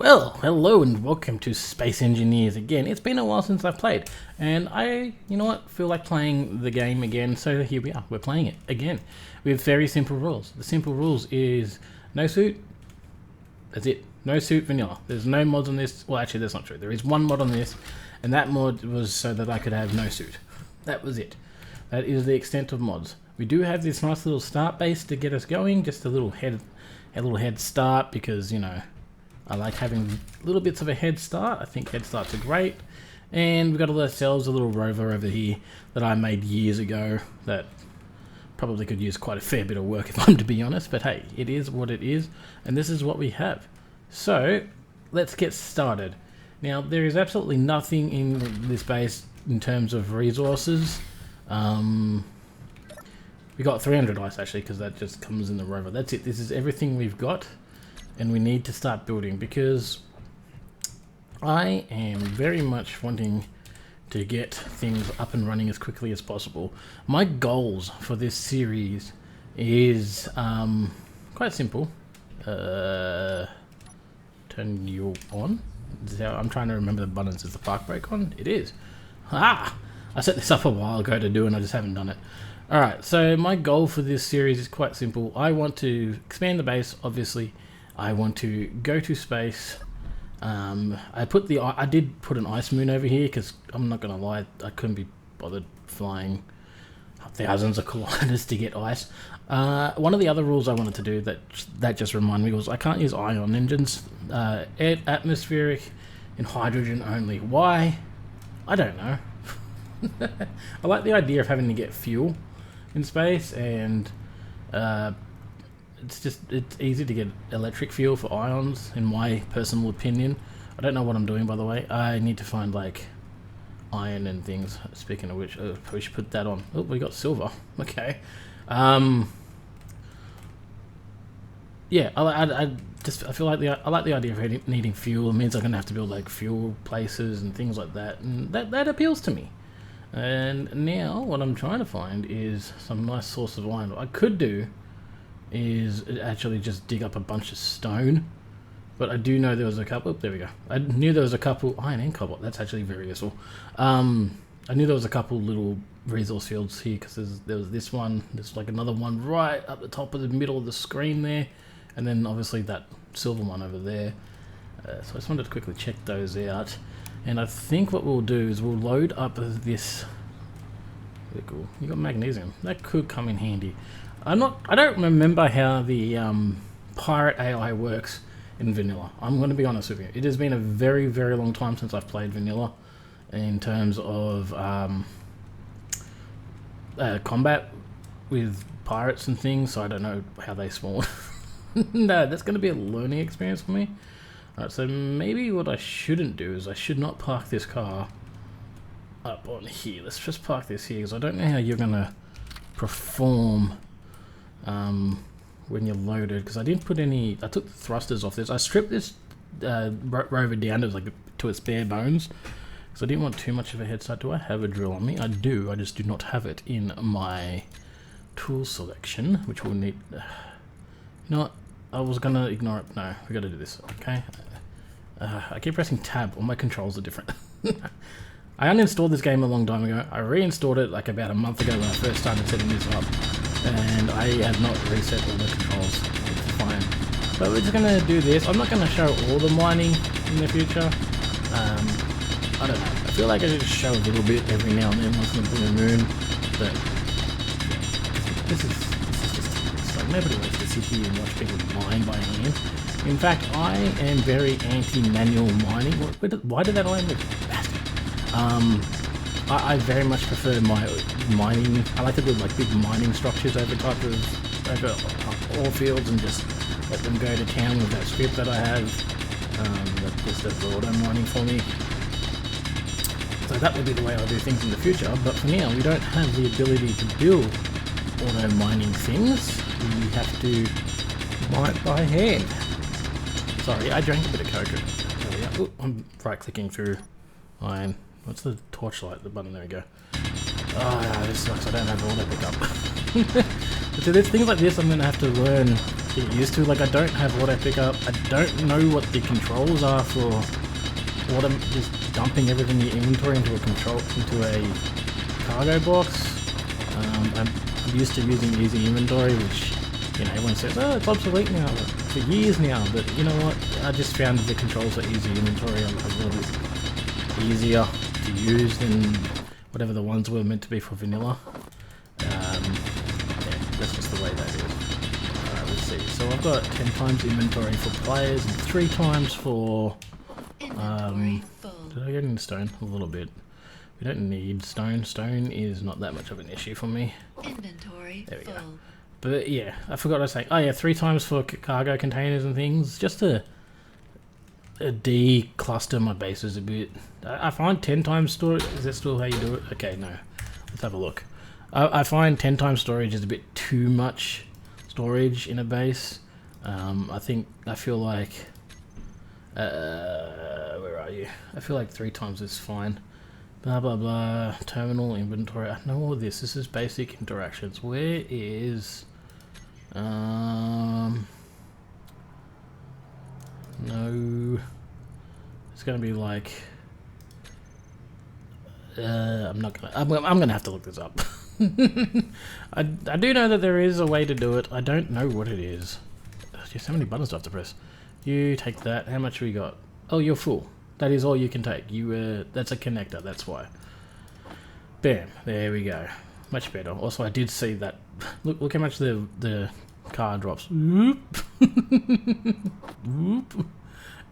Well, hello and welcome to Space Engineers again. It's been a while since I've played, and feel like playing the game again, so here we are. We're playing it again with very simple rules. The simple rules is no suit, that's it. No suit vanilla. There's no mods on this. Well, actually, that's not true. There is one mod on this, and that mod was so that I could have no suit. That was it. That is the extent of mods. We do have this nice little start base to get us going, just a little head start because, I like having little bits of a head start. I think head starts are great. And we've got ourselves a little rover over here that I made years ago that probably could use quite a fair bit of work if I'm to be honest. But hey, it is what it is. And this is what we have. So let's get started. Now, there is absolutely nothing in this base in terms of resources. We got 300 ice actually because that just comes in the rover. That's it. This is everything we've got. And we need to start building because I am very much wanting to get things up and running as quickly as possible. My goals for this series is quite simple. Turn you on. I'm trying to remember the buttons. Is the park brake on? It is. Ah! I set this up a while ago to do and I just haven't done it. Alright, so my goal for this series is quite simple. I want to expand the base, obviously. I want to go to space. I did put an ice moon over here because I'm not gonna lie, I couldn't be bothered flying thousands of kilometers to get ice. One of the other rules I wanted to do that just reminded me was I can't use ion engines. Atmospheric and hydrogen only. Why? I don't know. I like the idea of having to get fuel in space, and it's easy to get electric fuel for ions, in my personal opinion. I don't know what I'm doing, by the way. I need to find like iron and things. Speaking of which, we should put that on. Oh, we got silver. Okay. Yeah, I feel like I like the idea of needing fuel. It means I'm gonna have to build like fuel places and things like that, and that appeals to me. And now what I'm trying to find is some nice source of iron. What I could do is actually just dig up a bunch of stone, but I do know there was a couple. There we go. I knew there was a couple iron and cobalt. That's actually very useful. I knew there was a couple little resource fields here because there was this one. There's like another one right up the top of the middle of the screen there, and then obviously that silver one over there. So I just wanted to quickly check those out. And I think what we'll do is we'll load up this. Very cool. You got magnesium. That could come in handy. I don't remember how the pirate AI works in vanilla. I'm going to be honest with you. It has been a very, very long time since I've played vanilla in terms of combat with pirates and things, so I don't know how they spawn. No, that's going to be a learning experience for me. Alright, so maybe what I shouldn't do is I should not park this car up on here. Let's just park this here because I don't know how you're going to perform when you're loaded, because I didn't put any. I took the thrusters off this. I stripped this rover down to its bare bones because I didn't want too much of a head start. Do I have a drill on me? I do. I just do not have it in my tool selection, which we'll need. You know what? I was gonna ignore it. No, we got to do this. Okay. I keep pressing tab. All my controls are different. I uninstalled this game a long time ago. I reinstalled it like about a month ago when I first started setting this up. And I have not reset all the controls. It's fine. But we're just going to do this. I'm not going to show all the mining in the future. I don't know. I feel like I should show a little bit every now and then once in a blue moon. But this is just like nobody wants to sit here and watch people mine by hand. In fact, I am very anti-manual mining. Why did that alarm look bastard? I very much prefer my mining. I like to build like big mining structures over ore fields and just let them go to town with that script that I have. That just does the auto mining for me. So that would be the way I'll do things in the future. But for now, we don't have the ability to build auto mining things. We have to mine by hand. Sorry, I drank a bit of cocoa. Ooh, I'm right clicking through iron. What's the torchlight? The button, there we go. Oh, this sucks, I don't have auto pickup. So there's things like this I'm going to have to learn get used to. Like, I don't have auto pickup. I don't know what the controls are for just dumping everything in your inventory into a cargo box. I'm used to using easy inventory, which, you know, everyone says, oh, it's obsolete now, for years now. But you know what? I just found the controls for easy inventory a little bit easier to use than whatever the ones were meant to be for vanilla. Yeah, that's just the way that is. Alright, let's see. So I've got 10 times inventory for players and 3 times for... did I get any stone? A little bit. We don't need stone. Stone is not that much of an issue for me. Inventory there we full. go. But yeah, I forgot to say. Oh yeah, 3 times for cargo containers and things, just to decluster my bases a bit. I find 10 times storage. Is that still how you do it? Okay, no. Let's have a look. I find 10 times storage is a bit too much storage in a base. I feel like. Where are you? I feel like 3 times is fine. Blah blah blah. Terminal inventory. I know all this. This is basic interactions. Where is no, it's gonna be like I'm gonna have to look this up. I do know that there is a way to do it. I don't know what it is. There's so many buttons to have to press. You take that. How much we got? Oh, you're full. That is all you can take. That's a connector, that's why. Bam, there we go. Much better. Also, I did see that. Look how much the car drops. Whoop. Whoop.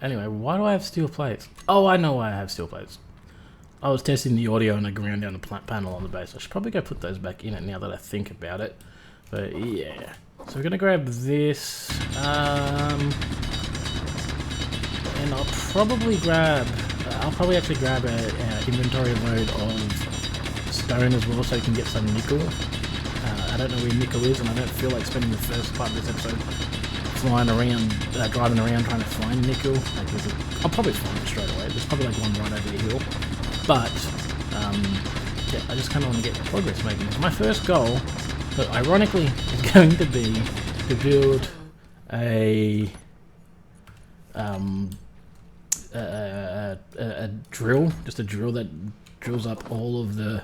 Anyway, why do I have steel plates? Oh, I know why I have steel plates. I was testing the audio and I ground down the panel on the base. I should probably go put those back in it now that I think about it. But yeah. So we're gonna grab this. And I'll probably actually grab an inventory load of stone as well, so you can get some nickel. I don't know where nickel is, and I don't feel like spending the first part of this episode flying around, driving around trying to find nickel. I'll probably find it straight away. There's probably like one right over the hill. But yeah, I just kind of want to get progress making. My first goal, but ironically, is going to be to build a drill, just a drill that drills up all of the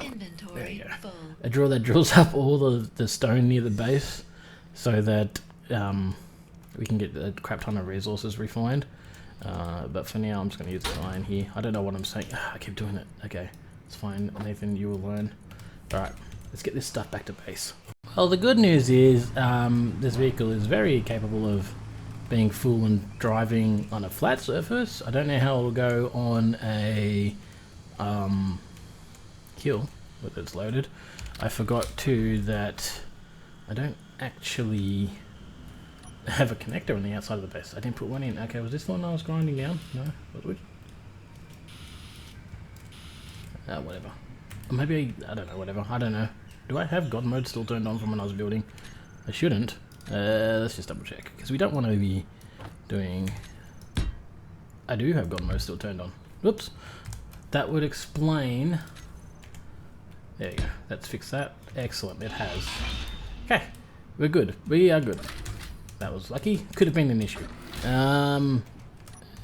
inventory full. A drill that drills up all of the stone near the base, so that we can get a crap ton of resources refined. But for now, I'm just going to use the iron here. I don't know what I'm saying. I keep doing it. Okay, it's fine. Nathan, you will learn. All right, let's get this stuff back to base. Well, the good news is this vehicle is very capable of being full and driving on a flat surface. I don't know how it'll go on a hill, whether it's loaded. I forgot too that I don't actually have a connector on the outside of the base. I didn't put one in. Okay, was this the one I was grinding down? No? Which? Whatever. Maybe, I don't know, whatever. I don't know. Do I have God mode still turned on from when I was building? I shouldn't. Let's just double check, because we don't want to be doing... I do have God mode still turned on. Whoops. That would explain... There you go. Let's fix that. Excellent. It has. Okay. We're good. We are good. That was lucky. Could have been an issue.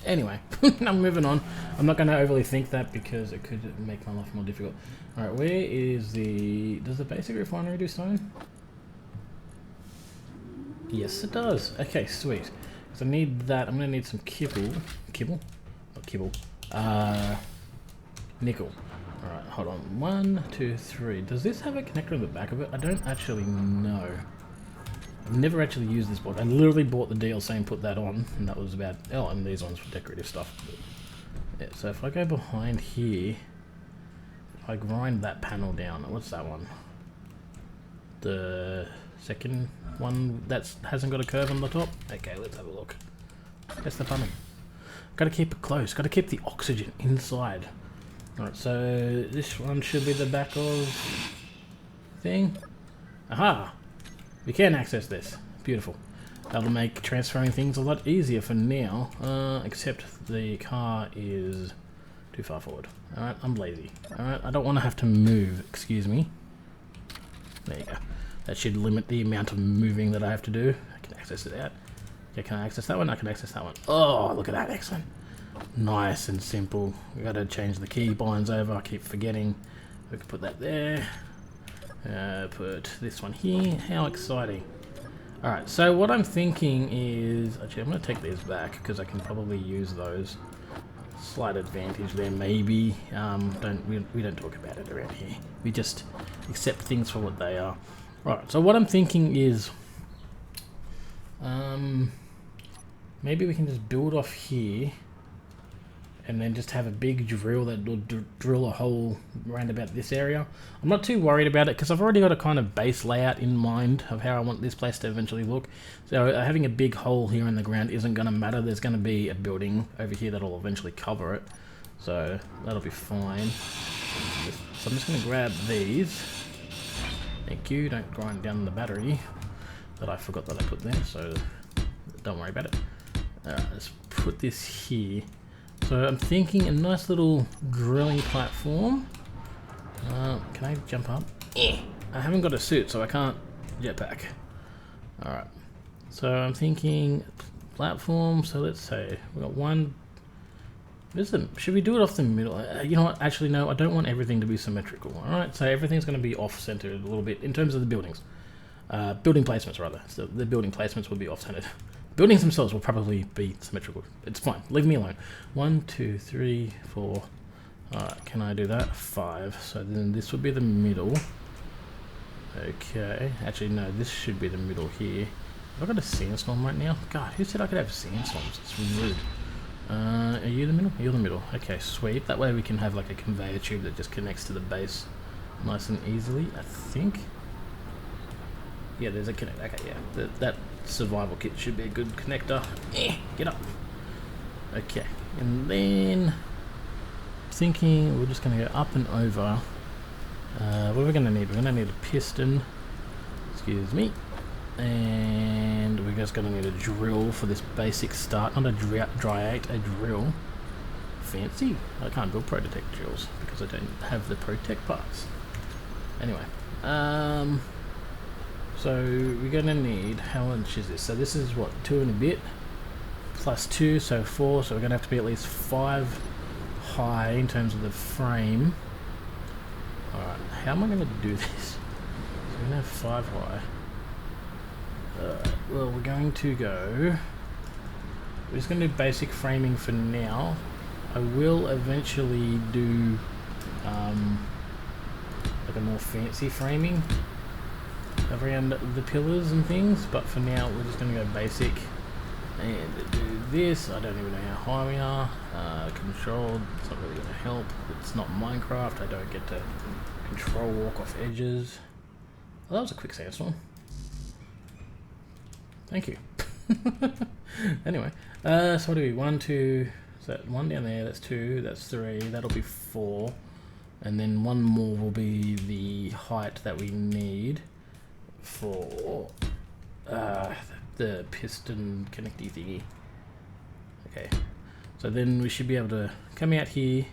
Anyway. I'm moving on. I'm not going to overly think that because it could make my life more difficult. Alright, where is the... Does the basic refinery do stone? Yes, it does. Okay, sweet. So I need that. I'm going to need some kibble. Kibble? Not kibble. Nickel. Alright, hold on. 1, 2, 3. Does this have a connector in the back of it? I don't actually know. I've never actually used this board. I literally bought the DLC and put that on, and that was about... Oh, and these ones for decorative stuff. But yeah, so if I go behind here, if I grind that panel down, what's that one? The second one that hasn't got a curve on the top? Okay, let's have a look. Press the button. Gotta keep it close. Gotta keep the oxygen inside. Alright, so this one should be the back of thing. Aha! We can access this. Beautiful. That'll make transferring things a lot easier for now, except the car is too far forward. Alright, I'm lazy. Alright, I don't want to have to move. Excuse me. There you go. That should limit the amount of moving that I have to do. I can access it out. Okay, can I access that one? I can access that one. Oh, look at that, excellent. Nice and simple. We gotta change the key binds over, I keep forgetting. We can put that there. Put this one here. How exciting. Alright, so what I'm thinking is... Actually, I'm gonna take these back because I can probably use those. Slight advantage there, maybe. We don't talk about it around here. We just accept things for what they are. Right, so what I'm thinking is... maybe we can just build off here and then just have a big drill that will drill a hole around about this area. I'm not too worried about it because I've already got a kind of base layout in mind of how I want this place to eventually look. So having a big hole here in the ground isn't going to matter. There's going to be a building over here that'll eventually cover it. So that'll be fine. So I'm just going to grab these. Thank you. Don't grind down the battery that I forgot that I put there. So don't worry about it. Alright, let's put this here. So I'm thinking a nice little drilling platform. Can I jump up? I haven't got a suit, so I can't jetpack. Alright. So I'm thinking platform. So let's say we got one. Should we do it off the middle? You know what? Actually, no. I don't want everything to be symmetrical. Alright, so everything's going to be off-centered a little bit in terms of the buildings. Building placements, rather. So the building placements will be off-centered. Buildings themselves will probably be symmetrical. It's fine. Leave me alone. 1, 2, 3, 4. Alright, can I do that? 5. So then this would be the middle. Okay. Actually, no, this should be the middle here. Have I got a sandstorm right now? God, who said I could have sandstorms? It's rude. Are you the middle? You're the middle. Okay, sweet. That way we can have like a conveyor tube that just connects to the base nice and easily, I think. Yeah, there's a connect. Okay, yeah. That survival kit should be a good connector. Get up. Okay, and then thinking we're just going to go up and over. What are we going to need? We're going to need a piston. Excuse me. And we're just going to need a drill for this basic start. Not a dryate, a drill. Fancy. I can't build Protect drills because I don't have the Protect parts. Anyway. So we're going to need, how much is this? So this is what, 2 and a bit plus 2, so 4. So we're going to have to be at least 5 high in terms of the frame. Alright, how am I going to do this? So we're going to have 5 high. Well, we're going to go, we're just going to do basic framing for now. I will eventually do like a more fancy framing around the pillars and things, but for now we're just going to go basic and do this. I don't even know how high we are. Controlled, it's not really going to help. It's not Minecraft, I don't get to control walk off edges. Oh, that was a quick sandstorm. Thank you. Anyway, so what do we, 1, 2, is that 1 down there, that's 2, that's 3, that'll be 4, and then 1 more will be the height that we need for the piston connecty thingy. Okay, so then we should be able to come out here,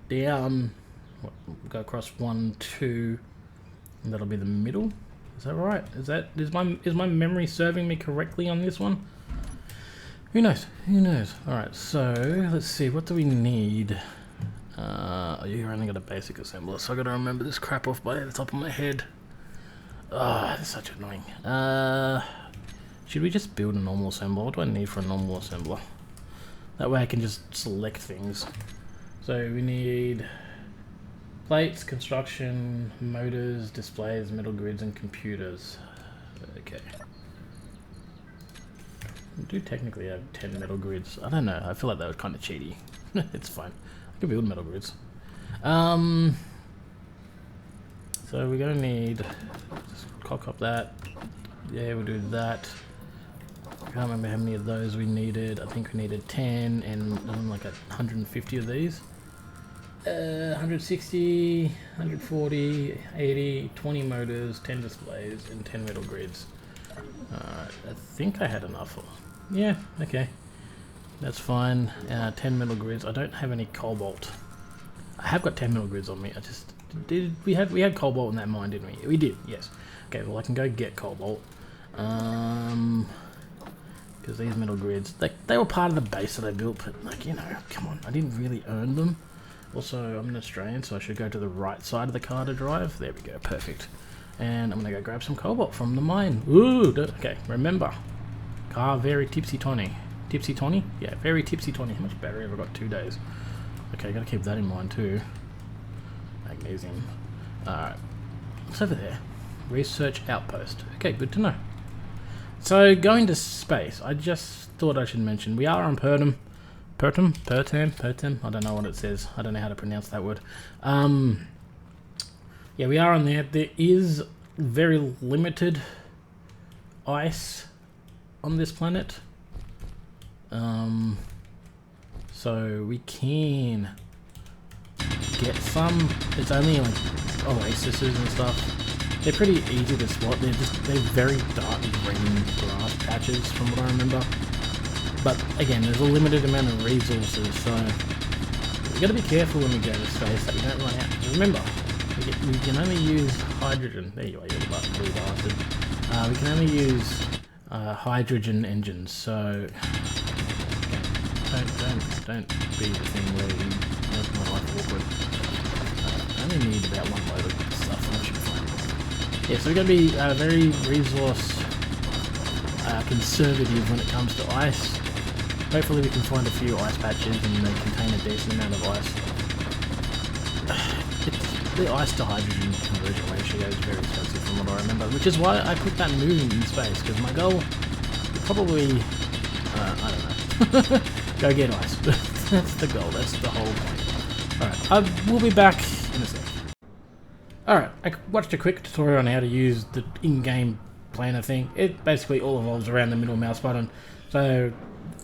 down, go across 1, 2, and that'll be the middle. Is that right? Is my memory serving me correctly on this one? Who knows? Who knows? Alright, so let's see, what do we need? You only got a basic assembler, so I gotta remember this crap off by the top of my head. Ah, that's such annoying. Should we just build a normal assembler? What do I need for a normal assembler? That way I can just select things. So we need plates, construction, motors, displays, metal grids, and computers. Okay. I do technically have 10 metal grids. I don't know, I feel like that was kind of cheaty. It's fine. I can build metal grids. So we're gonna need, just cock up that. Yeah, we'll do that. I can't remember how many of those we needed. I think we needed 10 and like 150 of these. 160, 140, 80, 20 motors, 10 displays, and 10 metal grids. Alright, I think I had enough. Yeah, okay. That's fine. 10 metal grids. I don't have any cobalt. I have got 10 metal grids on me. I just we had cobalt in that mine, didn't we? We did, yes. Okay, well I can go get cobalt. Because these metal grids, they were part of the base that I built, but like, you know, come on, I didn't really earn them. Also, I'm an Australian, so I should go to the right side of the car to drive. There we go, perfect. And I'm gonna go grab some cobalt from the mine. Ooh, okay, remember, car very tipsy-tony. Tipsy-tony? Yeah, very tipsy-tony. How much battery have I got? 2 days. Okay, gotta keep that in mind too. Magnesium. Alright, what's over there? Research outpost. Okay, good to know. So, going to space, I just thought I should mention, we are on Pertam. Pertam? I don't know what it says. I don't know how to pronounce that word. Yeah, we are on there. There is very limited ice on this planet. So we can get some. It's only like oases and stuff. They're pretty easy to spot. They're very dark green grass patches from what I remember. But again, there's a limited amount of resources, so we got to be careful when we go to space that we don't run out. Remember, we can only use hydrogen. There you are, you little blue bastard. We can only use hydrogen engines. So don't be the thing where you make my life awkward. I only need about one load of stuff. I should find. Yeah, so we're going to be very resource conservative when it comes to ice. Hopefully we can find a few ice patches and they contain a decent amount of ice. The ice to hydrogen conversion ratio is very expensive from what I remember, which is why I put that moon in space, because my goal is probably, I don't know, go get ice. That's the goal, that's the whole point. Alright, we'll be back in a sec. Alright, I watched a quick tutorial on how to use the in-game planner thing. It basically all evolves around the middle mouse button. So,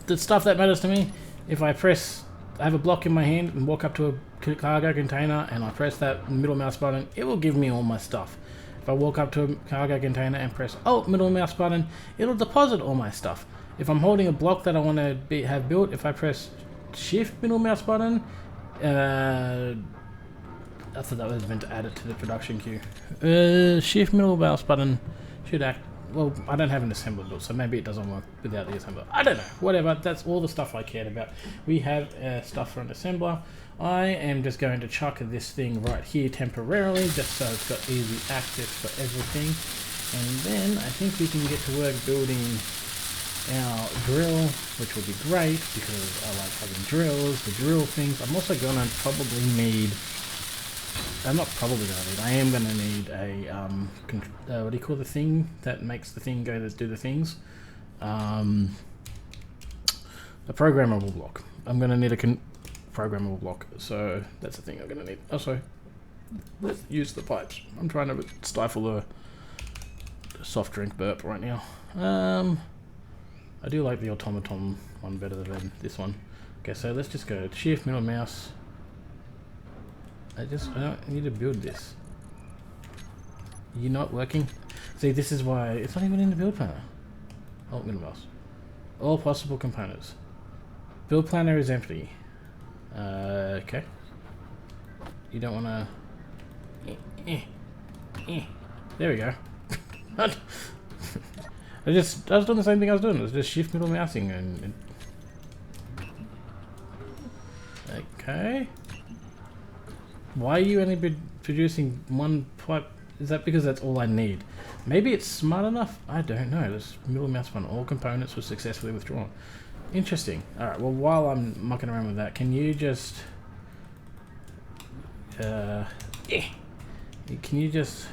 the stuff that matters to me, if I have a block in my hand and walk up to a cargo container and I press that middle mouse button, it will give me all my stuff. If I walk up to a cargo container and press middle mouse button, it'll deposit all my stuff. If I'm holding a block that I want to have built, if I press shift middle mouse button, I thought that was meant to add it to the production queue. Shift middle mouse button should act. Well, I don't have an assembler built, so maybe it doesn't work without the assembler. I don't know. Whatever. That's all the stuff I cared about. We have stuff for an assembler. I am just going to chuck this thing right here temporarily, just so it's got easy access for everything. And then I think we can get to work building our drill, which will be great because I like having drills, the drill things. I'm also going to probably need... I'm not probably going to need, I am going to need a, what do you call the thing that makes the thing go to do the things? A programmable block. I'm going to need a programmable block, so that's the thing I'm going to need. Also, let's use the pipes. I'm trying to stifle a soft drink burp right now. I do like the automaton one better than this one. Okay, so let's just go shift middle mouse. I don't need to build this. You're not working? See, this is why it's not even in the build planner. Middle mouse. All possible components. Build planner is empty. Okay. You don't want to... There we go. I was doing the same thing I was doing. It was just shift middle mousing and... Okay. Why are you only producing one pipe? Is that because that's all I need? Maybe it's smart enough? I don't know. This middle mouse button, all components were successfully withdrawn. Interesting. Alright, well while I'm mucking around with that, can you just... Can you just...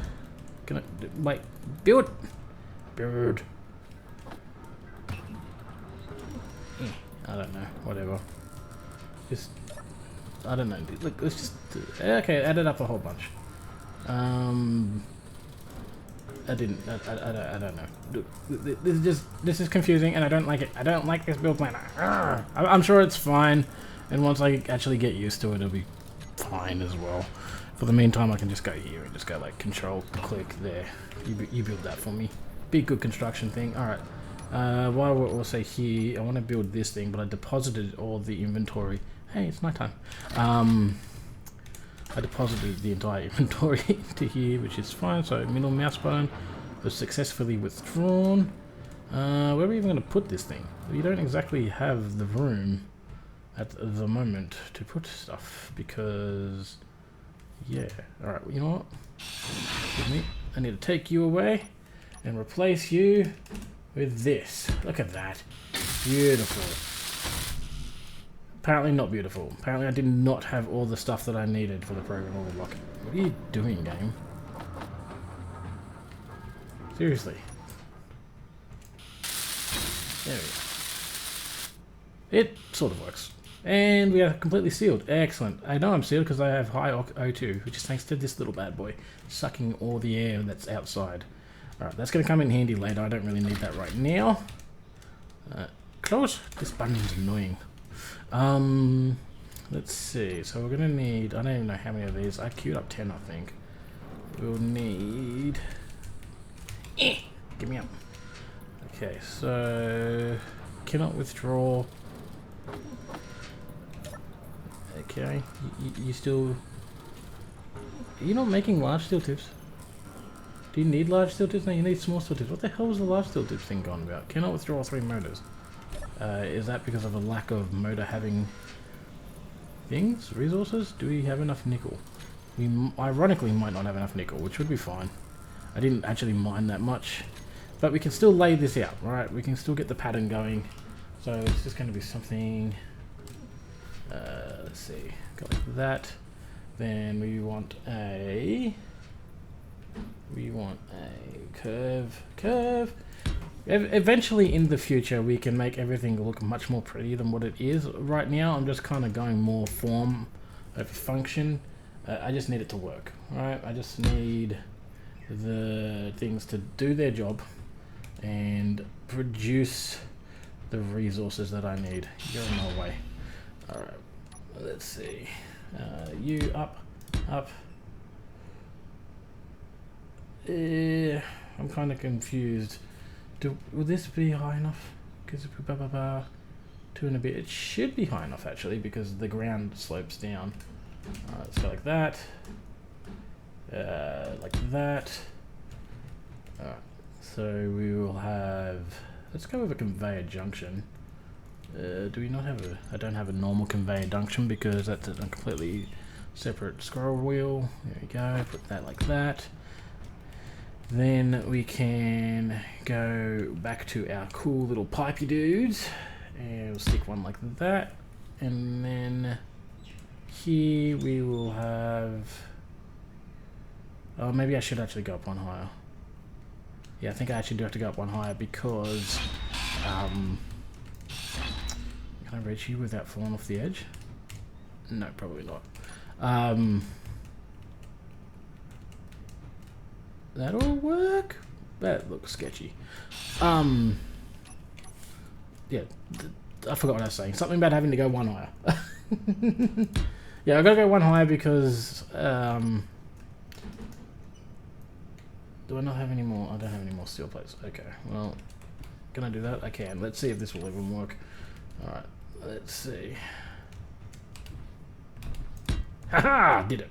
Wait, build! Build. I don't know, whatever. Just... I don't know. Look, let's just... Okay, added up a whole bunch. I don't know. This is confusing and I don't like it. I don't like this build planner. I'm sure it's fine, and once I actually get used to it, it'll be fine as well. For the meantime, I can just go here and just go like control click there. You build that for me. Be a good construction thing. Alright. While we're also here, I want to build this thing, but I deposited all the inventory. Hey, it's nighttime. I deposited the entire inventory into here, which is fine. So middle mouse button was successfully withdrawn. Where are we even going to put this thing? You don't exactly have the room at the moment to put stuff because, yeah. All right, you know what? Excuse me. I need to take you away and replace you with this. Look at that. Beautiful. Apparently not beautiful. Apparently I did not have all the stuff that I needed for the programmable block. What are you doing, game? Seriously. There we go. It sort of works. And we are completely sealed. Excellent. I know I'm sealed because I have high O2, which is thanks to this little bad boy sucking all the air that's outside. Alright, that's going to come in handy later. I don't really need that right now. Close. This button is annoying. Let's see. So we're going to need... I don't even know how many of these. I queued up 10, I think. We'll need... Give me up. Okay, so... Cannot withdraw... Okay, you still... Are you not making large steel tips? Do you need large steel tips? No, you need small steel tips. What the hell was the large steel tips thing going about? Cannot withdraw 3 motors. Is that because of a lack of motor having things? Resources? Do we have enough nickel? We ironically might not have enough nickel, which would be fine. I didn't actually mine that much. But we can still lay this out, right? We can still get the pattern going. So it's just going to be something... let's see, go like that. Then we want a curve. Eventually in the future we can make everything look much more pretty than what it is. Right now I'm just kind of going more form over function. I just need it to work, right? I just need the things to do their job and produce the resources that I need. You're in my way. Alright, let's see. You up. I'm kind of confused. Will this be high enough? Because 2 and a bit. It should be high enough actually because the ground slopes down. Alright, let's go like that. Like that. Alright, so we will have... Let's go with a conveyor junction. Do we not have a... I don't have a normal conveyor junction because that's a completely separate scroll wheel. There we go, put that like that. Then we can go back to our cool little pipey dudes. And we'll stick one like that. And then here we will have... Oh, maybe I should actually go up one higher. Yeah, I think I actually do have to go up one higher because... Can I reach you without falling off the edge? No, probably not. That'll work. That looks sketchy. Yeah, I forgot what I was saying. Something about having to go one higher. Yeah, I gotta go one higher because do I not have any more? I don't have any more steel plates. Okay, well, can I do that? I can. Let's see if this will even work. Alright, let's see. Haha! Did it.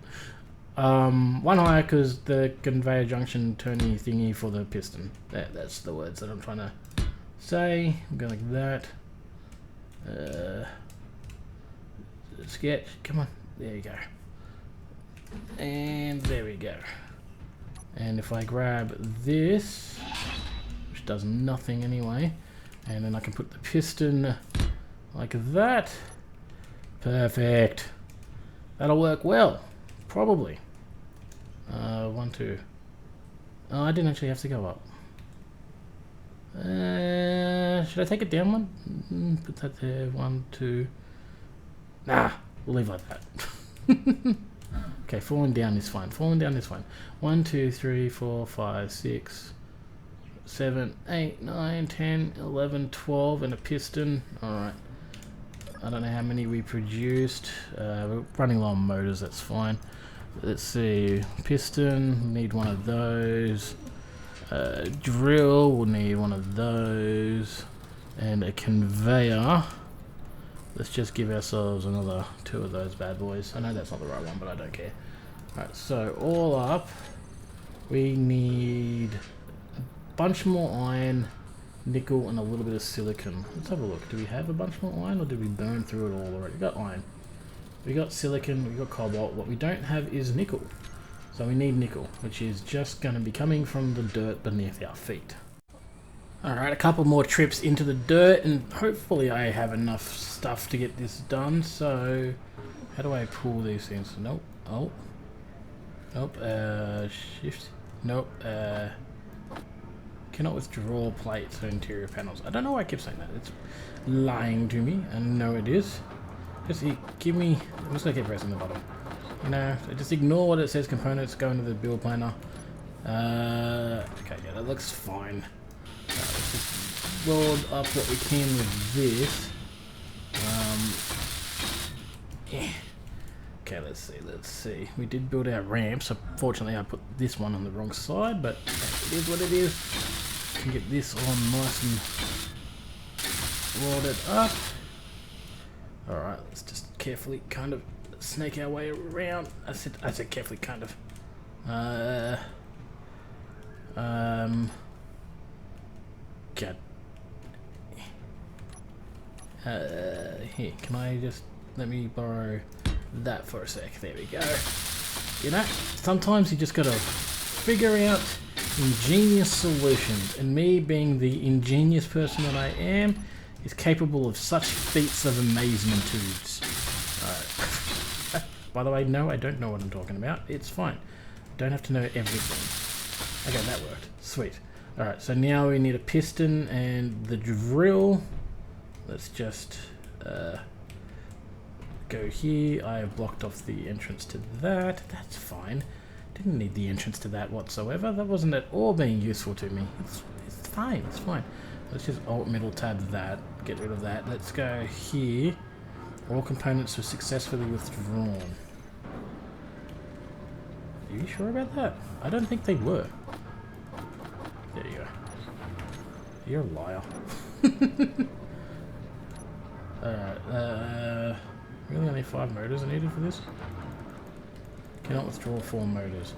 One higher because the conveyor junction turny thingy for the piston. That's the words that I'm trying to say. I'm going like that. Sketch. Come on. There you go. And there we go. And if I grab this, which does nothing anyway, and then I can put the piston like that. Perfect. That'll work well. Probably. 1, 2. Oh, I didn't actually have to go up. Should I take it down one? Put that there. 1, 2. Nah, we'll leave like that. Okay, falling down is fine. Falling down is fine. 1, 2, 3, 4, 5, 6, 7, 8, 9, 10, 11, 12, and a piston. Alright. I don't know how many we produced. We're running low on motors, that's fine. Let's see. Piston, need one of those. Drill, we'll need one of those. And a conveyor. Let's just give ourselves another 2 of those bad boys. I know that's not the right one, but I don't care. Alright, so all up, we need a bunch more iron, nickel, and a little bit of silicon. Let's have a look. Do we have a bunch more iron, or did we burn through it all already? We got iron. We got silicon, we got cobalt. What we don't have is nickel. So we need nickel, which is just going to be coming from the dirt beneath our feet. Alright, a couple more trips into the dirt, and hopefully I have enough stuff to get this done. So, how do I pull these things? Nope. Oh. Nope. Shift. Nope. Cannot withdraw plates or interior panels. I don't know why I keep saying that. It's lying to me. I know it is. Just give me... I'm just going to keep pressing the button. You know, so just ignore what it says. Components go into the build planner. Okay, yeah, that looks fine. Let's just build up what we can with this. Yeah. Okay, let's see. We did build our ramps. Unfortunately, I put this one on the wrong side, but it is what it is. We can get this on nice and loaded up. Alright, let's just carefully kind of snake our way around. I said carefully kind of. God. Here, can I just let me borrow that for a sec? There we go. You know, sometimes you just gotta figure out ingenious solutions, and me being the ingenious person that I am is capable of such feats of amazement-tudes. Alright. By the way, no, I don't know what I'm talking about. It's fine. Don't have to know everything. Okay, that worked. Sweet. Alright, so now we need a piston and the drill. Let's just go here. I have blocked off the entrance to that. That's fine. Didn't need the entrance to that whatsoever. That wasn't at all being useful to me. It's fine. It's fine. Let's just alt middle tab that. Get rid of that. Let's go here. All components were successfully withdrawn. Are you sure about that? I don't think they were. There you go. You're a liar. Alright, really only 5 motors are needed for this? Cannot withdraw 4 motors.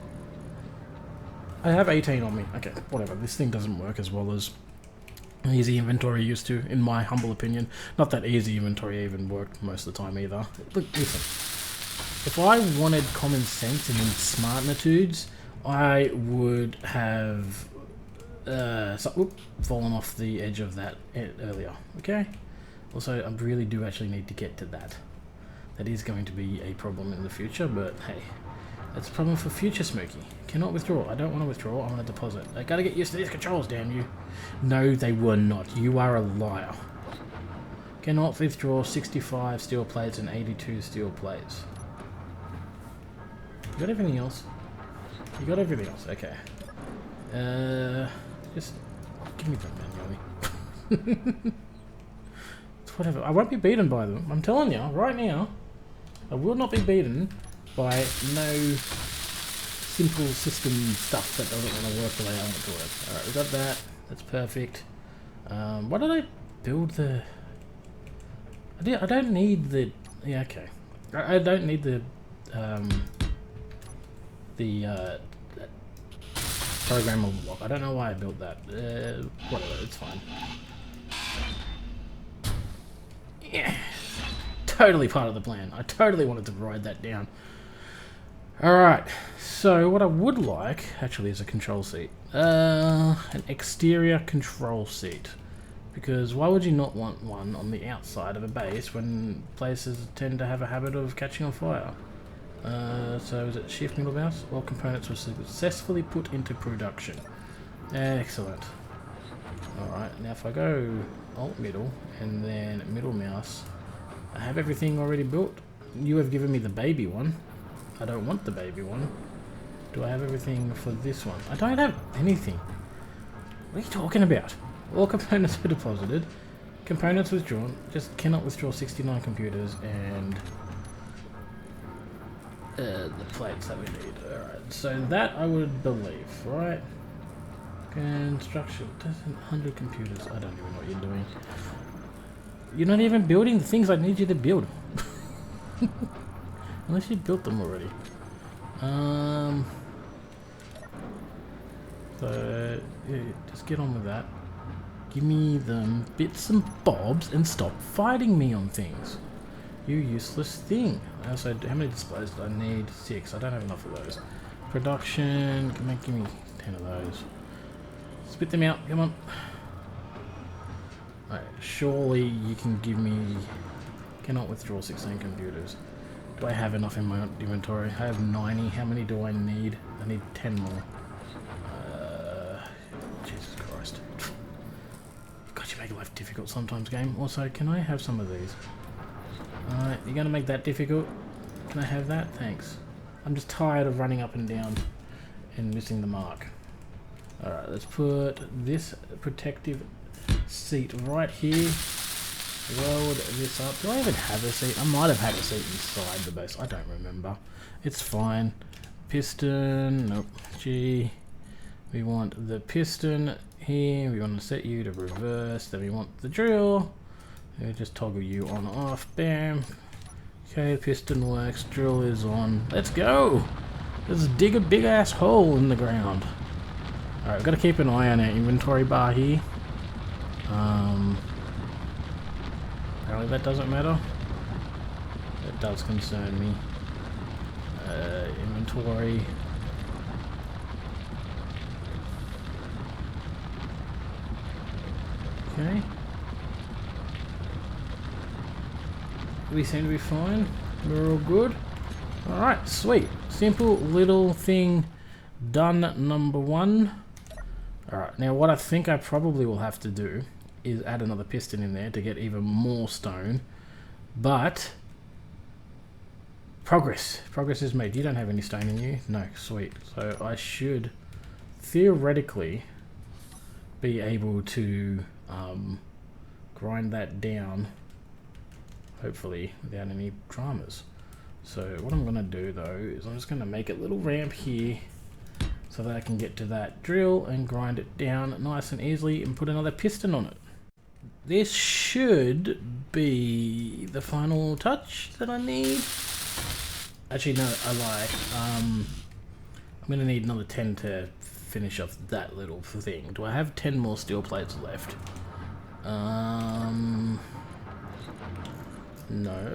I have 18 on me. Okay, whatever. This thing doesn't work as well as easy inventory used to, in my humble opinion. Not that easy inventory even worked most of the time either. Look, listen. If I wanted common sense and smartitudes, I would have fallen off the edge of that earlier. Okay? Also, I really do actually need to get to that. That is going to be a problem in the future, but hey, that's a problem for future Smokey. Cannot withdraw. I don't want to withdraw. I want to deposit. I gotta get used to these controls, damn you. No, they were not. You are a liar. Cannot withdraw 65 steel plates and 82 steel plates. You got everything else? You got everything else. Okay. Just give me that manually. It's whatever. I won't be beaten by them. I'm telling you, right now, I will not be beaten by no simple system stuff that doesn't want to work the way I want it to work. Alright, we got that. That's perfect. Why did I build the... I don't need the... Yeah, okay. I don't need the programmable block. I don't know why I built that. Whatever, it's fine. Yeah. Totally part of the plan. I totally wanted to write that down. Alright, so what I would like, actually, is a control seat. An exterior control seat. Because why would you not want one on the outside of a base when places tend to have a habit of catching on fire? So is it shift middle mouse? All components were successfully put into production. Excellent. Alright, now if I go alt middle and then middle mouse, I have everything already built. You have given me the baby one. I don't want the baby one. Do I have everything for this one? I don't have anything. What are you talking about? All components were deposited. Components withdrawn. Just cannot withdraw 69 computers and the plates that we need. Alright, so that I would believe, right? Construction. 100 computers. I don't even know what you're doing. You're not even building the things I need you to build. Unless you built them already. So yeah, just get on with that. Give me them bits and bobs and stop fighting me on things. You useless thing. Also, how many displays do I need? 6. I don't have enough of those. Production. Give me 10 of those. Spit them out. Come on. Alright, surely you can give me... Cannot withdraw 16 computers. Do I have enough in my inventory? I have 90. How many do I need? I need 10 more. Jesus Christ. God, you make life difficult sometimes, game. Also, can I have some of these? Alright, you're gonna make that difficult? Can I have that? Thanks. I'm just tired of running up and down and missing the mark. Alright, let's put this protective seat right here. Weld this up. Do I even have a seat? I might have had a seat inside the base. I don't remember. It's fine. Piston. Nope. G. We want the piston here. We want to set you to reverse. Then we want the drill. We just toggle you on off. Bam. Okay, piston works. Drill is on. Let's go. Let's dig a big ass hole in the ground. Alright, we've got to keep an eye on our inventory bar here. Apparently that doesn't matter. That does concern me. Inventory. Okay. We seem to be fine. We're all good. Alright, sweet. Simple little thing done, number 1. Alright, now what I think I probably will have to do is add another piston in there to get even more stone. But progress is made. You don't have any stone in you? No, sweet. So I should theoretically be able to grind that down, hopefully without any dramas. So what I'm gonna do though is I'm just gonna make a little ramp here so that I can get to that drill and grind it down nice and easily and put another piston on it. This should be the final touch that I need. Actually, no, I lie. I'm going to need another 10 to finish off that little thing. Do I have 10 more steel plates left? No.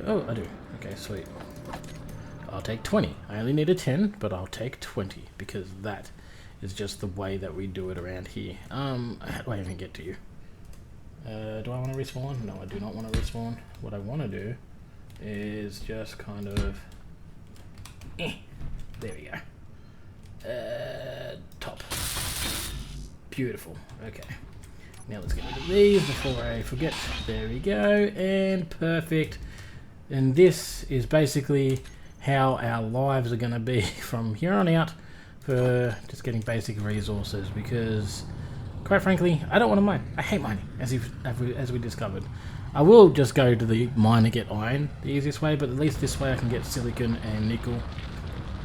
Oh, I do. Okay, sweet. I'll take 20. I only need a 10, but I'll take 20 because that is just the way that we do it around here. How do I even get to you? Do I want to respawn? No, I do not want to respawn. What I want to do is just kind of... there we go. Top. Beautiful. Okay. Now let's get rid of these before I forget. There we go. And perfect. And this is basically how our lives are going to be from here on out for just getting basic resources because... Quite frankly, I don't want to mine. I hate mining, as we discovered. I will just go to the mine and get iron, the easiest way, but at least this way I can get silicon and nickel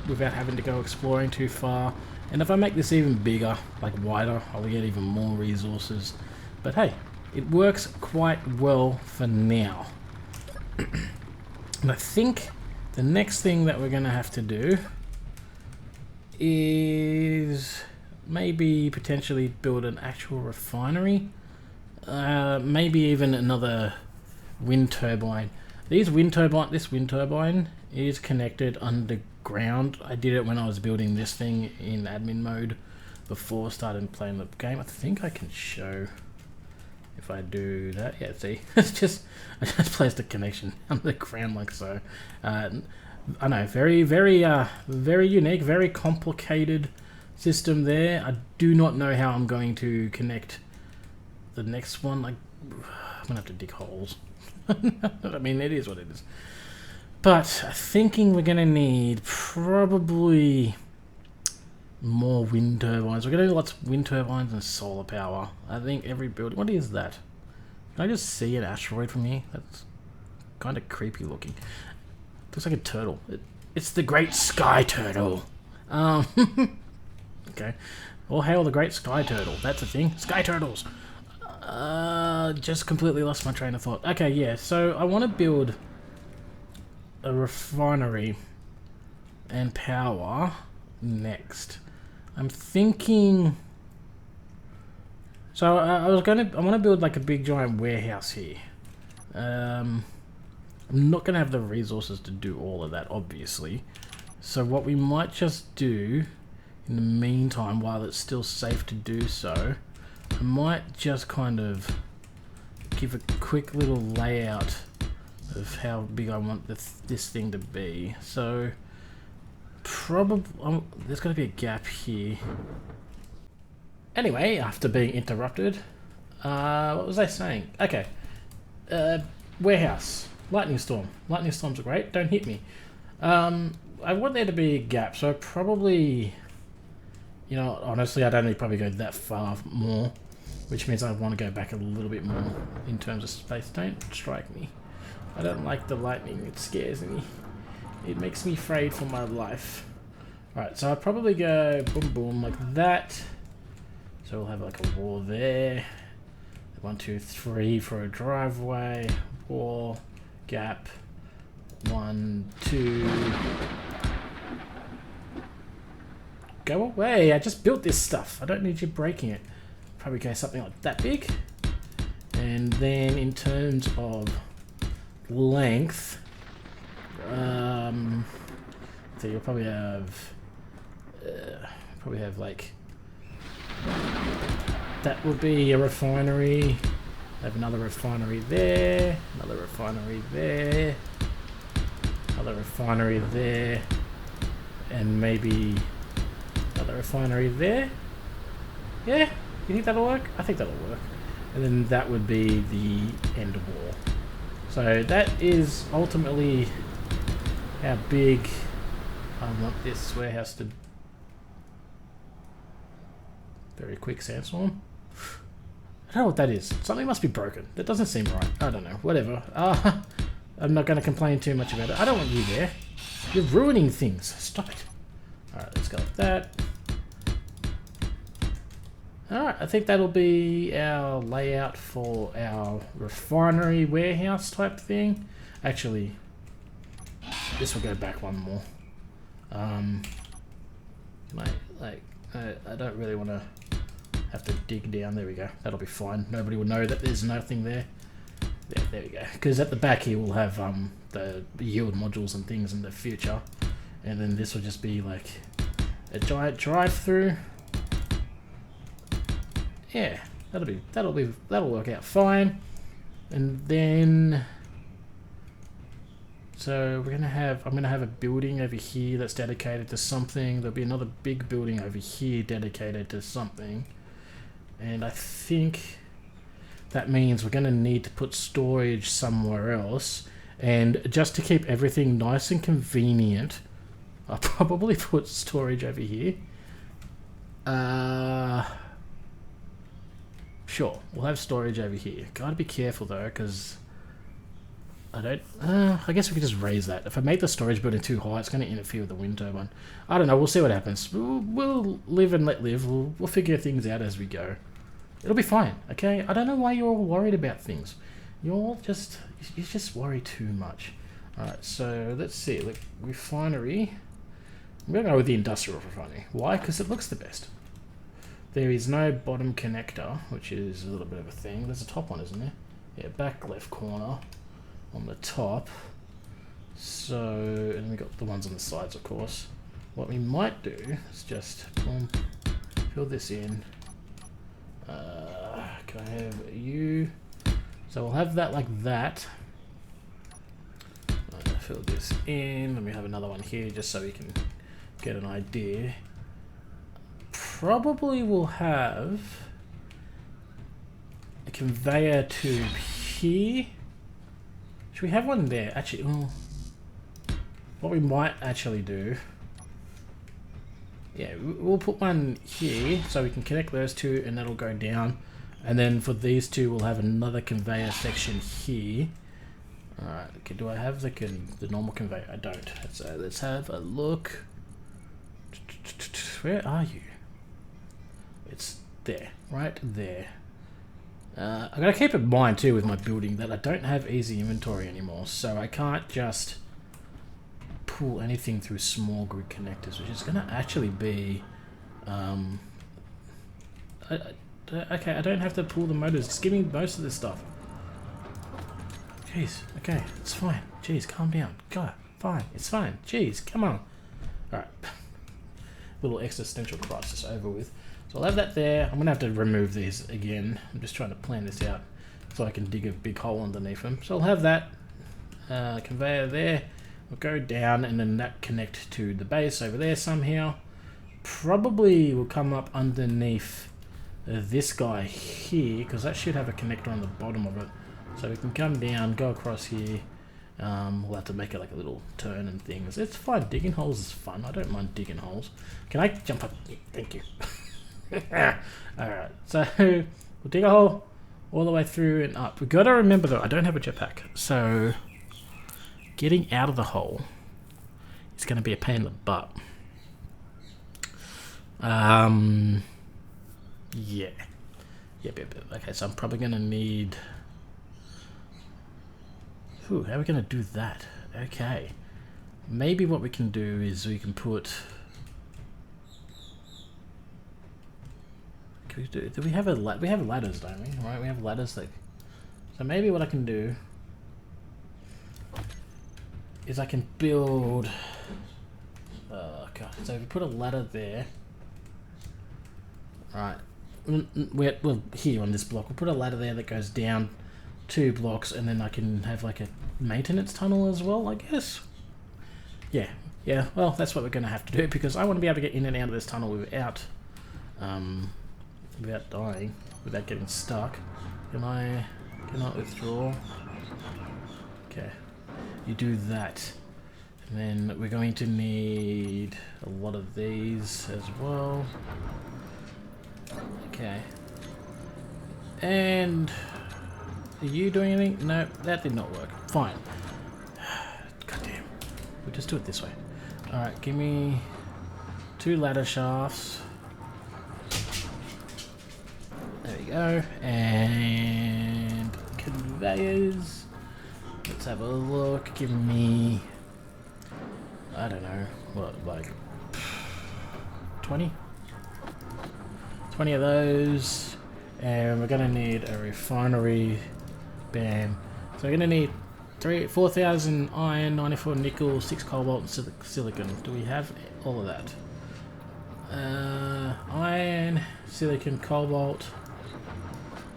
without having to go exploring too far. And if I make this even bigger, like wider, I'll get even more resources. But hey, it works quite well for now. And I think the next thing that we're going to have to do is... maybe potentially build an actual refinery. Maybe even another wind turbine. This wind turbine is connected underground. I did it when I was building this thing in admin mode before starting playing the game. I think I can show if I do that. Yeah, see, I just placed a connection underground like so. I know, very unique, very complicated system there. I do not know how I'm going to connect the next one. Like, I'm gonna have to dig holes. I mean, it is what it is. But thinking we're gonna need probably more wind turbines. We're gonna need lots of wind turbines and solar power. I think every building. What is that? Can I just see an asteroid from here? That's kind of creepy looking. Looks like a turtle. It's the Great Sky Turtle. Okay. All hail the Great Sky Turtle. That's a thing. Sky Turtles! Just completely lost my train of thought. Okay, yeah, so I want to build a refinery and power next. I'm thinking. So I want to build like a big giant warehouse here. I'm not gonna have the resources to do all of that, obviously. So what we might just do in the meantime, while it's still safe to do so, I might just kind of give a quick little layout of how big I want this thing to be. So probably there's going to be a gap here. Anyway, after being interrupted, what was I saying? Okay, warehouse, lightning storm. Lightning storms are great. Don't hit me. I want there to be a gap, so probably, you know, honestly, I'd only probably go that far more, which means I want to go back a little bit more in terms of space. Don't strike me. I don't like the lightning. It scares me. It makes me afraid for my life. Alright, so I'd probably go boom boom like that. So we'll have like a wall there. 1, 2, 3 for a driveway. Wall, gap. 1, 2. Go away, I just built this stuff. I don't need you breaking it. Probably go something like that big. And then in terms of length, so you'll probably have like, that will be a refinery. Have another refinery there, another refinery there, another refinery there, and maybe another refinery there. Yeah, you think that'll work? I think that'll work. And then that would be the end wall. So that is ultimately how big I want this warehouse to. Very quick sandstorm. I don't know what that is. Something must be broken. That doesn't seem right. I don't know. Whatever. I'm not going to complain too much about it. I don't want you there. You're ruining things. Stop it. Alright, let's go like that. Alright, I think that'll be our layout for our refinery warehouse type thing. Actually, this will go back one more. I don't really want to have to dig down. There we go. That'll be fine. Nobody will know that there's nothing there. There we go. Because at the back here we'll have the yield modules and things in the future, and then this will just be like a giant drive-through. Yeah, that'll work out fine. And then, so I'm gonna have a building over here that's dedicated to something. There'll be another big building over here dedicated to something. And I think that means we're gonna need to put storage somewhere else. And just to keep everything nice and convenient, I'll probably put storage over here. Sure, we'll have storage over here. Gotta be careful though, because I guess we could just raise that. If I make the storage building too high, it's going to interfere with the wind turbine. I don't know. We'll see what happens. We'll live and let live. We'll figure things out as we go. It'll be fine, okay? I don't know why you're all worried about things. You just worry too much. Alright, so let's see. Look, refinery. I'm going to go with the industrial refinery. Why? Because it looks the best. There is no bottom connector, which is a little bit of a thing. There's a top one, isn't there? Yeah, back left corner on the top. So, and we got the ones on the sides, of course. What we might do is just fill this in. Can I have you? So we'll have that like that. Fill this in. Let me have another one here just so we can get an idea. Probably will have a conveyor tube here. Should we have one there? Actually, what we might actually do, yeah, we'll put one here so we can connect those two and that'll go down. And then for these two, we'll have another conveyor section here. Alright, okay, do I have the normal conveyor? I don't. Let's have a look. Where are you? It's there, right there. I gotta keep in mind too with my building that I don't have easy inventory anymore, so I can't just pull anything through small grid connectors, which is going to actually be... okay, I don't have to pull the motors. Just give me most of this stuff. Jeez, okay, it's fine. Jeez, calm down. God, fine, it's fine. Jeez, come on. Alright. Little existential crisis over with. So I'll have that there. I'm going to have to remove these again. I'm just trying to plan this out so I can dig a big hole underneath them. So I'll have that conveyor there. We'll go down and then that connect to the base over there somehow. Probably will come up underneath this guy here, because that should have a connector on the bottom of it. So we can come down, go across here. We'll have to make it like a little turn and things. It's fine. Digging holes is fun. I don't mind digging holes. Can I jump up? Yeah, thank you. Alright, so we'll dig a hole all the way through and up. We've got to remember though, I don't have a jetpack. So getting out of the hole is going to be a pain in the butt. Yeah. Yep. Okay, so I'm probably going to need... Ooh, how are we going to do that? Okay. Maybe what we can do is we can put... Do we have we have ladders, don't we? Right, we have ladders that... So maybe what I can do is I can build... Oh god, so if we put a ladder there... Right. Well, here on this block, we'll put a ladder there that goes down 2 blocks, and then I can have like a maintenance tunnel as well, I guess. Yeah, well, that's what we're going to have to do, because I want to be able to get in and out of this tunnel without dying, without getting stuck. Can I withdraw? Okay, you do that. And then we're going to need a lot of these as well. Okay. And are you doing anything? No, that did not work. Fine. God damn. We'll just do it this way. Alright, give me 2 ladder shafts. There we go. And conveyors. Let's have a look. Give me... I don't know. What, like... 20? 20 of those, and we're going to need a refinery. Bam. So we're going to need 4,000 iron, 94 nickel, 6 cobalt, and silicon. Do we have all of that? Iron, silicon, cobalt.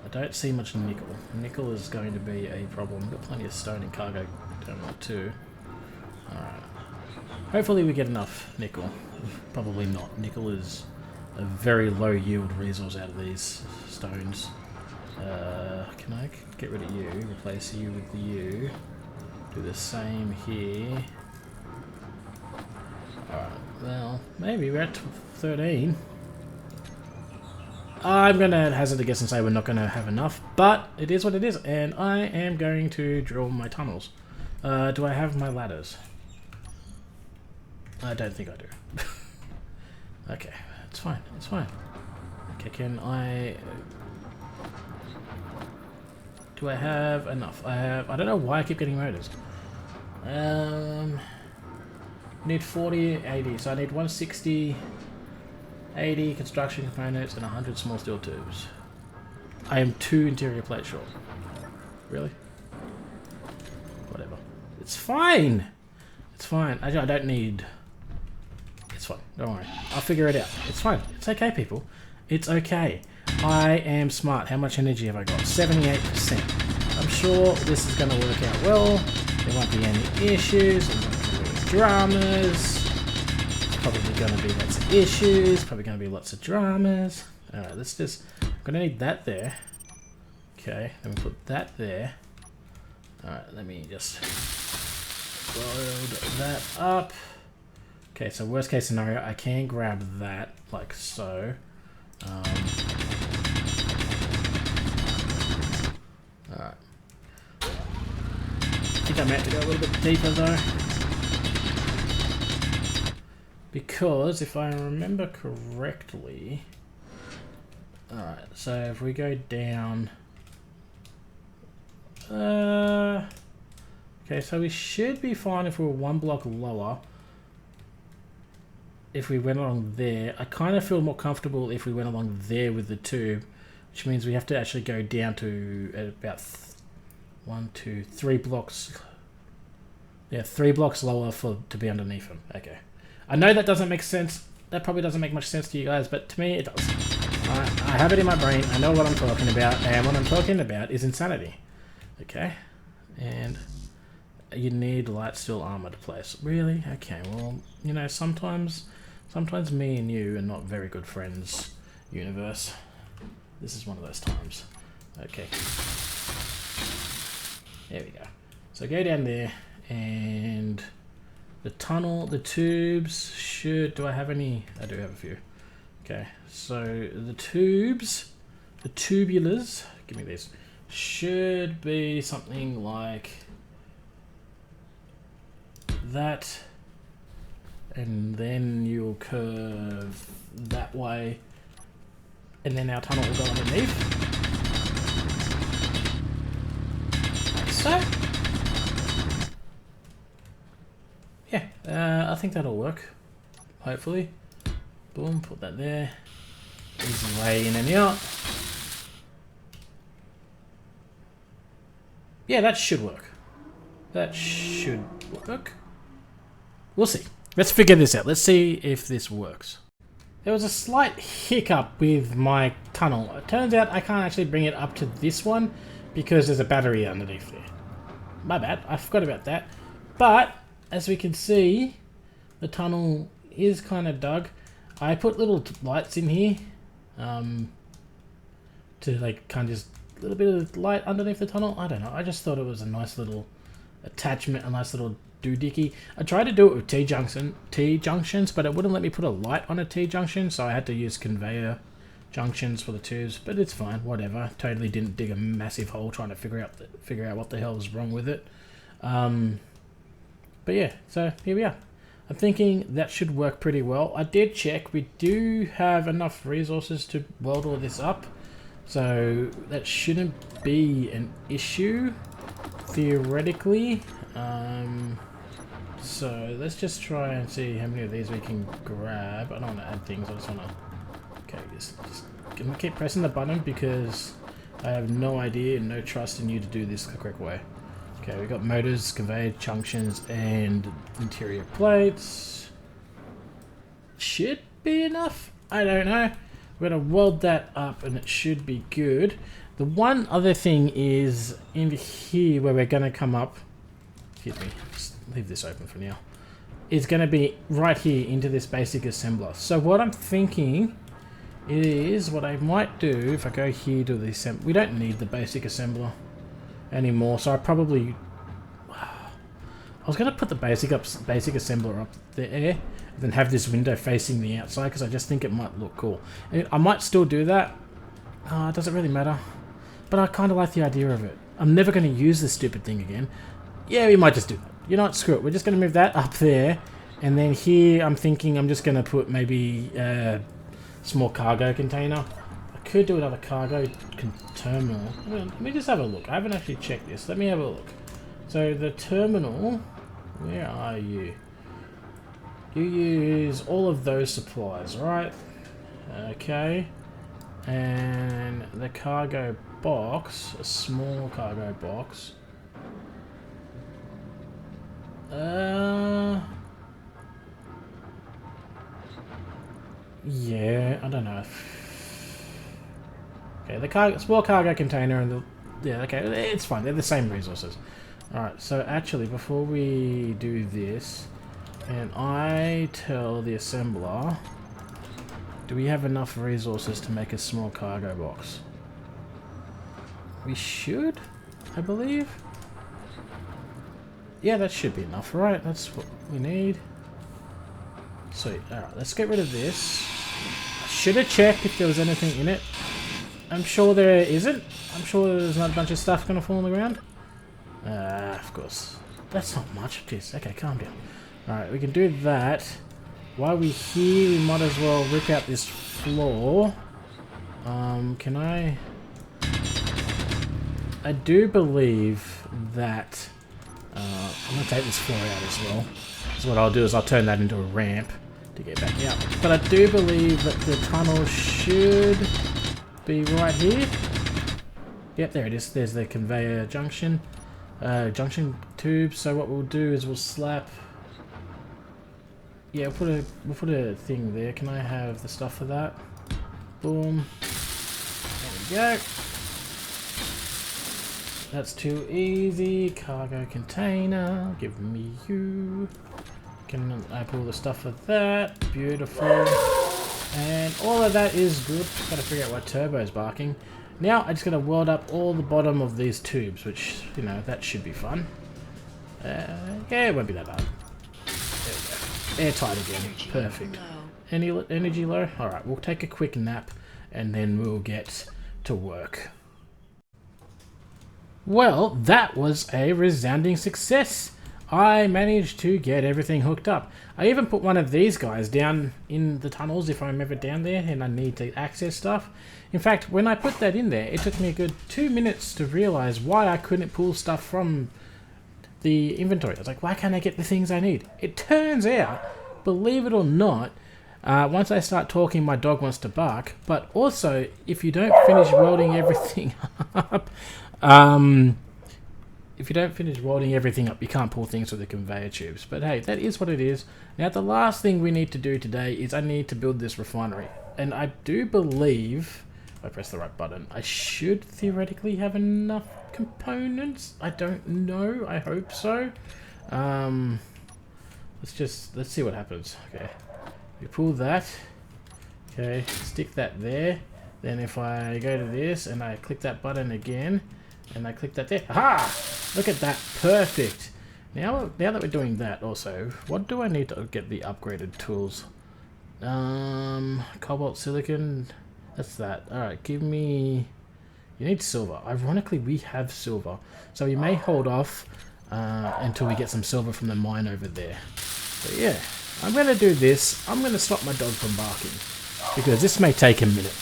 I don't see much nickel. Nickel is going to be a problem. We've got plenty of stone in cargo terminal too. Alright. Hopefully we get enough nickel. Probably not. Nickel is a very low yield resource out of these stones. Can I get rid of you, replace you with you, do the same here. Alright, well, maybe we're at 13. I'm going to hazard a guess and say we're not going to have enough, but it is what it is, and I am going to drill my tunnels. Do I have my ladders? I don't think I do. Okay. It's fine, it's fine. Okay, can I... Do I have enough? I don't know why I keep getting motors. Need 40, 80. So I need 160, 80 construction components, and 100 small steel tubes. I am 2 interior plates short. Really? Whatever. It's fine! It's fine. I don't need... It's fine. Don't worry. I'll figure it out. It's fine. It's okay, people. It's okay. I am smart. How much energy have I got? 78%. I'm sure this is going to work out well. There won't be any issues. There won't be any dramas. It's probably going to be lots of issues. Probably going to be lots of dramas. Alright, let's just... I'm going to need that there. Okay, let me put that there. Alright, let me just load that up. Okay, so worst case scenario, I can grab that, like so. Alright. I think I meant to go a little bit deeper though. Because if I remember correctly... Alright, so if we go down... Okay, so we should be fine if we were one block lower. If we went along there, I kind of feel more comfortable if we went along there with the tube, which means we have to actually go down to about 1, 2, 3 blocks. Yeah, 3 blocks lower to be underneath them. Okay, I know that doesn't make sense. That probably doesn't make much sense to you guys, but to me it does. I have it in my brain. I know what I'm talking about, and what I'm talking about is insanity. Okay, and you need light steel armor to place. Really? Okay. Well, you know, sometimes me and you are not very good friends, universe. This is one of those times. Okay. There we go. So go down there, and the tunnel, the tubes should... Do I have any? I do have a few. Okay. So the tubes, the tubulars, give me these, should be something like that. And then you'll curve that way, and then our tunnel will go underneath. Like so. Yeah, I think that'll work. Hopefully. Boom, put that there. Easy way in and out. Yeah, that should work. That should work. We'll see. Let's figure this out. Let's see if this works. There was a slight hiccup with my tunnel. It turns out I can't actually bring it up to this one because there's a battery underneath there. My bad. I forgot about that. But as we can see, the tunnel is kind of dug. I put little lights in here to like kind of just a little bit of light underneath the tunnel. I don't know. I just thought it was a nice little attachment, a nice little doohickey. I tried to do it with T-junctions, but it wouldn't let me put a light on a T-junction, so I had to use conveyor junctions for the tubes. But it's fine, whatever. Totally didn't dig a massive hole trying to figure out what the hell was wrong with it. But yeah, so here we are. I'm thinking that should work pretty well. I did check. We do have enough resources to weld all this up, so that shouldn't be an issue theoretically. So let's just try and see how many of these we can grab. I don't want to add things. I just want to... Okay, just I'm gonna keep pressing the button because I have no idea and no trust in you to do this the correct way. Okay, we've got motors, conveyor junctions, and interior plates. Should be enough. I don't know. We're gonna weld that up and it should be good. The one other thing is in here where we're gonna come up. Excuse me. Just leave this open for now. It's going to be right here into this basic assembler. So what I'm thinking is what I might do if I go here to the assembler. We don't need the basic assembler anymore, so I probably... I was going to put the basic assembler up there and then have this window facing the outside because I just think it might look cool. And I might still do that. It doesn't really matter. But I kind of like the idea of it. I'm never going to use this stupid thing again. Yeah, we might just do that. You know what, screw it. We're just going to move that up there. And then here, I'm thinking I'm just going to put maybe a small cargo container. I could do another cargo terminal. Let me just have a look. I haven't actually checked this. Let me have a look. So the terminal, where are you? You use all of those supplies, right? Okay. And the cargo box, a small cargo box. Yeah, I don't know. Okay, the small cargo container and the... Yeah, okay, it's fine. They're the same resources. Alright, so actually, before we do this, and I tell the assembler, do we have enough resources to make a small cargo box? We should, I believe. Yeah, that should be enough, right? That's what we need. Sweet. Alright, let's get rid of this. I should have checked if there was anything in it. I'm sure there isn't. I'm sure there's not a bunch of stuff going to fall on the ground. Of course. That's not much. Jeez. Okay, calm down. Alright, we can do that. While we're here, we might as well rip out this floor. Can I do believe that I'm going to take this floor out as well. So what I'll do is I'll turn that into a ramp to get back out. But I do believe that the tunnel should be right here. Yep, there it is. There's the conveyor junction. Junction tube. So what we'll do is we'll slap... Yeah, we'll put a thing there. Can I have the stuff for that? Boom. There we go. That's too easy. Cargo container. Give me you. Can I pull the stuff for that? Beautiful. And all of that is good. Gotta figure out why Turbo's barking. Now I'm just gonna weld up all the bottom of these tubes, which, you know, that should be fun. Yeah, it won't be that hard. There we go. Airtight again. Perfect. Any energy low? Alright, we'll take a quick nap and then we'll get to work. Well, that was a resounding success. I managed to get everything hooked up. I even put one of these guys down in the tunnels if I'm ever down there and I need to access stuff. In fact, when I put that in there, it took me a good 2 minutes to realize why I couldn't pull stuff from the inventory. I was like, why can't I get the things I need? It turns out, believe it or not, once I start talking, my dog wants to bark. But also, if you don't finish welding everything up, if you don't finish welding everything up, you can't pull things with the conveyor tubes. But hey, that is what it is. Now, the last thing we need to do today is I need to build this refinery. And I do believe, if I press the right button, I should theoretically have enough components. I don't know. I hope so. Let's see what happens. Okay. We pull that. Okay, stick that there. Then if I go to this and I click that button again, and I click that there. Aha! Look at that. Perfect. Now that we're doing that also, what do I need to get the upgraded tools? Cobalt, silicon. That's that. Alright, give me... You need silver. Ironically, we have silver. So we may hold off until we get some silver from the mine over there. But yeah, I'm going to do this. I'm going to stop my dog from barking, because this may take a minute.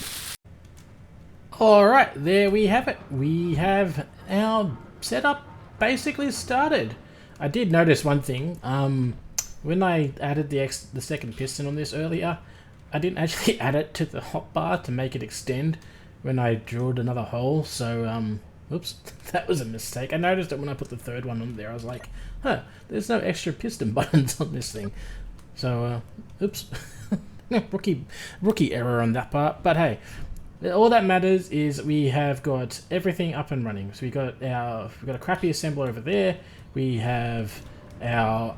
Alright, there we have it. We have our setup basically started. I did notice one thing. When I added the second piston on this earlier, I didn't actually add it to the hotbar to make it extend when I drilled another hole. So, oops, that was a mistake. I noticed it when I put the third one on there. I was like, huh, there's no extra piston buttons on this thing. So, oops. rookie error on that part. But hey, all that matters is we have got everything up and running. So we've got a crappy assembler over there. We have our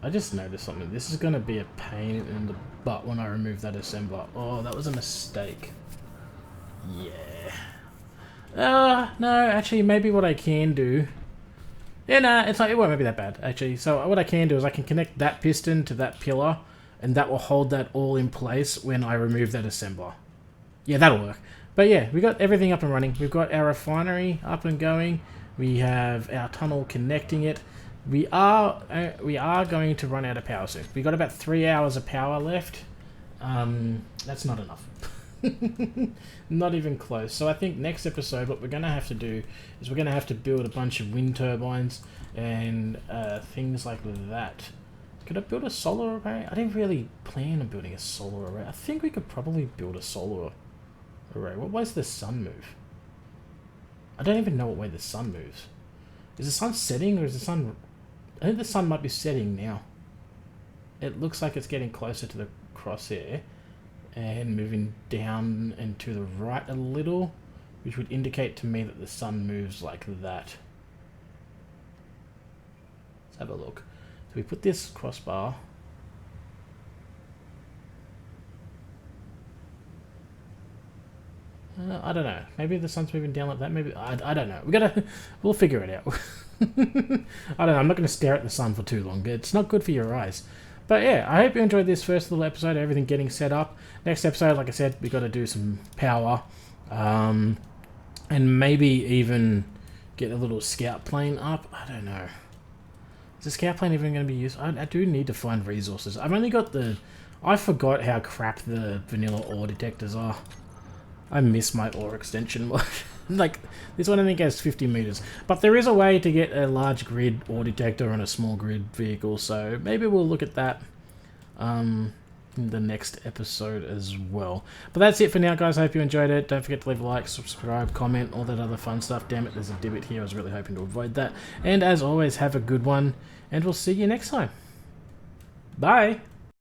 I just noticed something. This is going to be a pain in the butt when I remove that assembler. Oh, that was a mistake. Yeah. No, actually, maybe what I can do... Yeah, nah, it won't be that bad, actually. So what I can do is I can connect that piston to that pillar, and that will hold that all in place when I remove that assembler. Yeah, that'll work. But yeah, we got everything up and running. We've got our refinery up and going. We have our tunnel connecting it. We are going to run out of power soon. We got about 3 hours of power left. That's not enough. Not even close. So I think next episode what we're going to have to do is we're going to have to build a bunch of wind turbines and things like that. Could I build a solar array? I didn't really plan on building a solar array. I think we could probably build a solar array. What way does the sun move? I don't even know what way the sun moves. Is the sun setting or is the sun... I think the sun might be setting now. It looks like it's getting closer to the crosshair and moving down and to the right a little, which would indicate to me that the sun moves like that. Let's have a look. So we put this crossbar. I don't know. Maybe the sun's moving down like that. Maybe I don't know. We'll figure it out. I don't know. I'm not going to stare at the sun for too long. It's not good for your eyes. But yeah, I hope you enjoyed this first little episode. Everything getting set up. Next episode, like I said, we got to do some power, and maybe even get a little scout plane up. I don't know. Is the scout plane even going to be used? I do need to find resources. I've only got the... I forgot how crap the vanilla ore detectors are. I miss my ore extension mod. Like, this one I think has 50 meters. But there is a way to get a large grid ore detector on a small grid vehicle, so maybe we'll look at that in the next episode as well. But that's it for now, guys. I hope you enjoyed it. Don't forget to leave a like, subscribe, comment, all that other fun stuff. Damn it, there's a divot here. I was really hoping to avoid that. And as always, have a good one, and we'll see you next time. Bye!